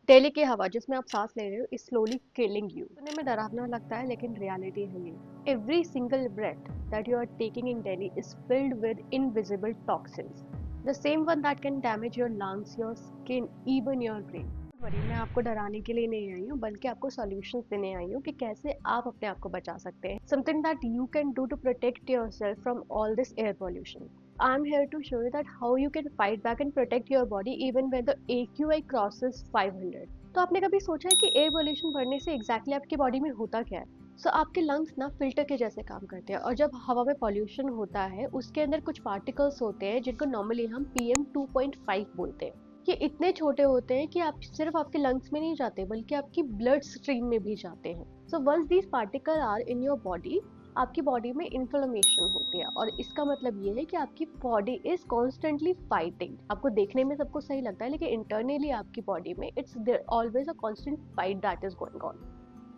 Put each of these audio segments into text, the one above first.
दिल्ली की हवा जिसमें आप सांस ले रहे हो इज स्लोली किलिंग यू। सुनने में डरावना लगता है लेकिन रियलिटी है ये। Every single breath that you are taking in Delhi is filled with invisible toxins, the same one that can damage your lungs, your skin, even your brain. Worry मैं आपको डराने के लिए नहीं आई हूँ, बल्कि आपको सॉल्यूशंस देने आई हूँ कि कैसे आप अपने आप को बचा सकते हैं। Something that you can do to protect yourself from all this air pollution. I'm here to show you that how you can fight back and protect your body even when the AQI crosses 500। तो आपने कभी सोचा है कि air pollution बढ़ने से exactly आपकी body में होता क्या है? आपके लंग्स ना फिल्टर के जैसे काम करते हैं, और जब हवा में पॉल्यूशन होता है उसके अंदर कुछ पार्टिकल्स होते हैं जिनको नॉर्मली हम PM2.5 बोलते हैं। ये इतने छोटे होते हैं कि आप सिर्फ आपके लंग्स में नहीं जाते बल्कि आपकी ब्लड स्ट्रीम में भी जाते हैं। So once these particle are in your body, आपकी बॉडी में इन्फ्लेमेशन होती है, और इसका मतलब ये है कि आपकी बॉडी इज कॉन्स्टेंटली फाइटिंग। आपको देखने में सबको सही लगता है लेकिन इंटरनली आपकी बॉडी में it's always a constant fight that is going on.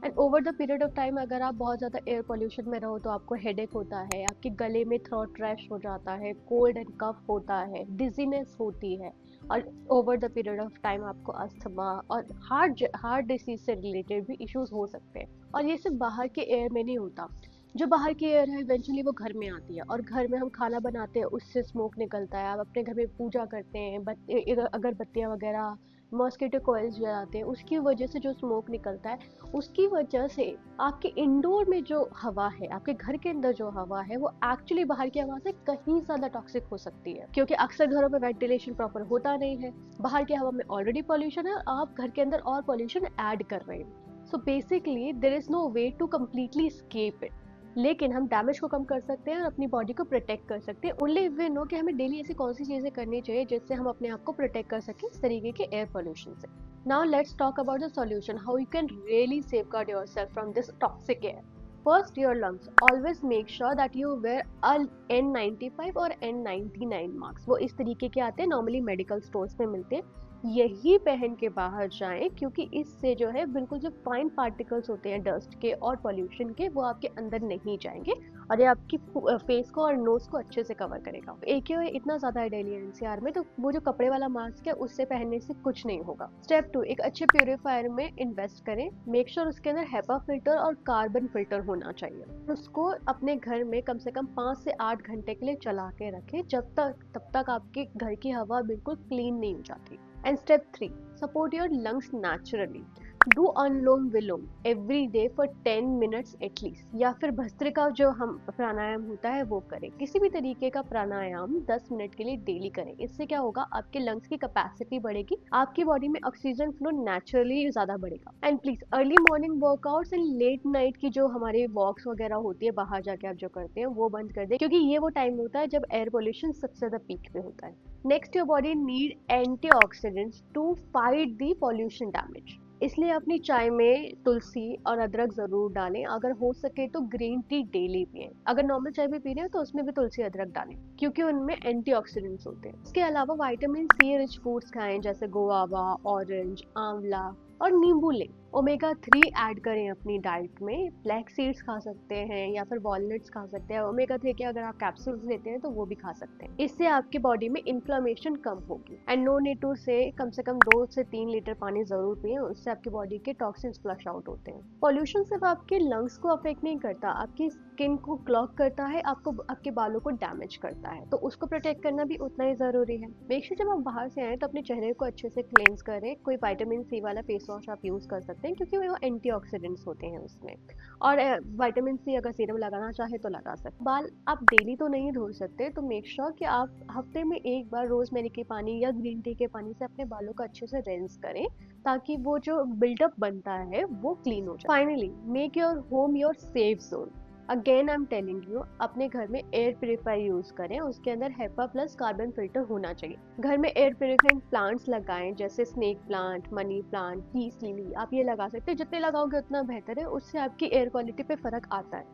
And over the period of time अगर आप बहुत ज़्यादा एयर पोल्यूशन में रहो तो आपको हेडेक होता है, आपके गले में थ्रोट रैश हो जाता है, कोल्ड एंड कफ होता है, डिजीनेस होती है, और over the period of time आपको अस्थमा और हार्ट डिसीज से रिलेटेड भी इश्यूज हो सकते हैं। और ये सिर्फ बाहर के एयर में नहीं होता, जो बाहर की एयर है इवेंचुअली वो घर में आती है, और घर में हम खाना बनाते हैं उससे स्मोक निकलता है। आप अपने घर में पूजा करते हैं, अगरबत्तियाँ वगैरह, मॉस्किटो कॉइल्स जलाते हैं, उसकी वजह से जो स्मोक निकलता है, उसकी वजह से आपके इंडोर में जो हवा है, आपके घर के अंदर जो हवा है, वो एक्चुअली बाहर की हवा से कहीं ज़्यादा टॉक्सिक हो सकती है, क्योंकि अक्सर घरों में वेंटिलेशन प्रॉपर होता नहीं है। बाहर की हवा में ऑलरेडी पॉल्यूशन है, आप घर के अंदर और पॉल्यूशन ऐड कर रहे हैं। So basically there is no way to completely escape it, लेकिन हम डैमेज को कम कर सकते हैं और अपनी बॉडी को प्रोटेक्ट कर सकते हैं ओनली इफ वी नो कि हमें डेली ऐसी कौन सी चीज़ें करनी चाहिए जिससे हम अपने आप को प्रोटेक्ट कर सकें इस तरीके के एयर पोल्यूशन से। Now let's talk about the solution, how you can really safeguard yourself from this toxic air. First, your lungs, always make sure that you wear a N95 or N99 mask. वो इस तरीके के आते हैं, normally medical stores में मिलते हैं। यही पहन के बाहर जाएं, क्योंकि इससे जो है बिल्कुल जो फाइन पार्टिकल्स होते हैं डस्ट के और पॉल्यूशन के, वो आपके अंदर नहीं जाएंगे, और ये आपकी फेस को और नोज को अच्छे से कवर करेगा। AQI इतना ज्यादा है दिल्ली NCR में, तो वो जो कपड़े वाला मास्क है उससे पहनने से कुछ नहीं होगा। स्टेप 2, एक अच्छे प्यूरिफायर में इन्वेस्ट करें। मेक श्योर उसके अंदर हेपा फिल्टर और कार्बन फिल्टर होना चाहिए। उसको अपने घर में कम से कम 5 से 8 घंटे के लिए चला के रखें, तब तक आपके घर की हवा बिल्कुल क्लीन नहीं हो जाती। And step 3, support your lungs naturally. Do anulom vilom every day for 10 minutes at least, या फिर भस्त्रिका जो हम प्राणायाम होता है वो करें। किसी भी तरीके का प्राणायाम 10 मिनट के लिए डेली करें। इससे क्या होगा, आपके लंग्स की कैपेसिटी बढ़ेगी, आपकी बॉडी में ऑक्सीजन फ्लो नेचुरली ज्यादा बढ़ेगा। And please early morning workouts and let night की जो हमारी वॉक्स वगैरह होती है बाहर जाके आप जो करते हैं वो बंद कर दें, क्योंकि ये वो टाइम होता है जब एयर पोल्यूशन सबसे ज्यादा पीक पे होता है। Next, your body need antioxidants to fight the pollution damage. इसलिए अपनी चाय में तुलसी और अदरक जरूर डालें। अगर हो सके तो ग्रीन टी डेली पिएं। अगर नॉर्मल चाय भी पी रहे हैं तो उसमें भी तुलसी अदरक डालें, क्योंकि उनमें एंटीऑक्सीडेंट्स होते हैं। इसके अलावा विटामिन सी रिच फूड्स खाएं, जैसे गुआवा, ऑरेंज, आंवला और नींबू लें। ओमेगा 3 ऐड करें अपनी डाइट में। फ्लैक सीड्स खा सकते हैं या फिर वॉलनट्स खा सकते हैं। ओमेगा 3 के अगर आप कैप्सूल्स लेते हैं तो वो भी खा सकते हैं। इससे आपकी बॉडी में इन्फ्लेमेशन कम होगी। एंड नो नीड टू से कम 2 से 3 लीटर पानी जरूर पिए, उससे आपकी बॉडी के टॉक्सिन्स फ्लश आउट होते हैं। पॉल्यूशन सिर्फ आपके लंग्स को अफेक्ट नहीं करता, आपकी स्किन को क्लॉग करता है, आपको आपके बालों को डैमेज करता है, तो उसको प्रोटेक्ट करना भी उतना ही जरूरी है। मेक श्योर जब आप बाहर से आए तो अपने चेहरे को अच्छे से क्लेंस करें। कोई विटामिन सी वाला फेस वॉश आप यूज कर सकते हैं, क्योंकि वो एंटीऑक्सीडेंट्स होते हैं उसमें। और विटामिन सी अगर सीरम लगाना चाहे तो लगा सकते। बाल आप डेली तो नहीं धो सकते, तो मेक श्योर कि आप हफ्ते में एक बार रोजमेरी के पानी या ग्रीन टी के पानी से अपने बालों को अच्छे से रिंस करें, ताकि वो जो बिल्डअप बनता है वो क्लीन हो जाए। Finally, make your home your safe zone. Again I am telling you, अपने घर में एयर प्योरीफायर यूज करें, उसके अंदर हेपा प्लस कार्बन फिल्टर होना चाहिए। घर में एयर प्योरीफाइंग प्लांट्स लगाएं, जैसे snake plant, money plant, peace lily, आप ये लगा सकते हैं। जितने लगाओगे उतना बेहतर है, उससे आपकी एयर क्वालिटी पे फर्क आता है।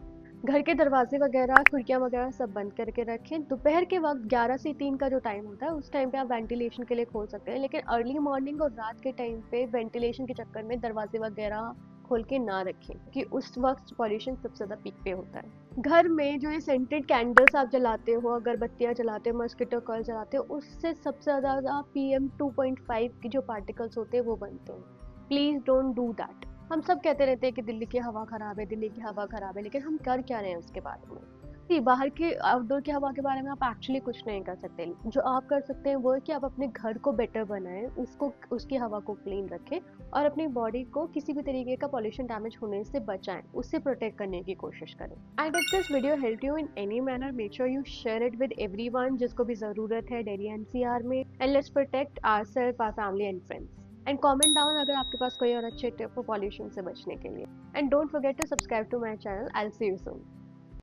घर के दरवाजे वगैरह, खिड़कियां वगैरह सब बंद करके रखें। दोपहर के वक्त 11 से 3 का जो टाइम होता है उस टाइम पे आप वेंटिलेशन के लिए खोल सकते हैं, लेकिन अर्ली मॉर्निंग और रात के टाइम पे वेंटिलेशन के चक्कर में दरवाजे वगैरह खोल के ना रखें, क्योंकि उस वक्त पॉल्यूशन सबसे ज्यादा पीक पे होता है। घर में जो ये सेंटेड कैंडल्स आप जलाते हो, अगरबत्तियां जलाते हो, मॉस्किटो कॉइल जलाते हो, उससे सबसे ज्यादा PM2.5 की जो पार्टिकल्स होते हैं वो बनते हैं। Please don't do that. हम सब कहते रहते हैं कि दिल्ली की हवा खराब है, दिल्ली की हवा खराब है, लेकिन हम कर क्या रहे हैं उसके बारे में? जी, बाहर की आउटडोर की हवा के बारे में आप एक्चुअली कुछ नहीं कर सकते। जो आप कर सकते हैं वो है कि आप अपने घर को बेटर बनाएं, उसको उसकी हवा को क्लीन रखें और अपनी बॉडी को किसी भी तरीके का पॉल्यूशन डैमेज होने से बचाएं, उससे प्रोटेक्ट करने की कोशिश करें। And if this video help you in any manner, make sure you share it with everyone जिसको भी जरूरत है दिल्ली एनसीआर में। And let's protect ourself, our family and friends. And comment down अगर आपके पास कोई और अच्छे टिप हो पॉल्यूशन से बचने के लिए। And don't forget to subscribe to my channel. I will see you soon.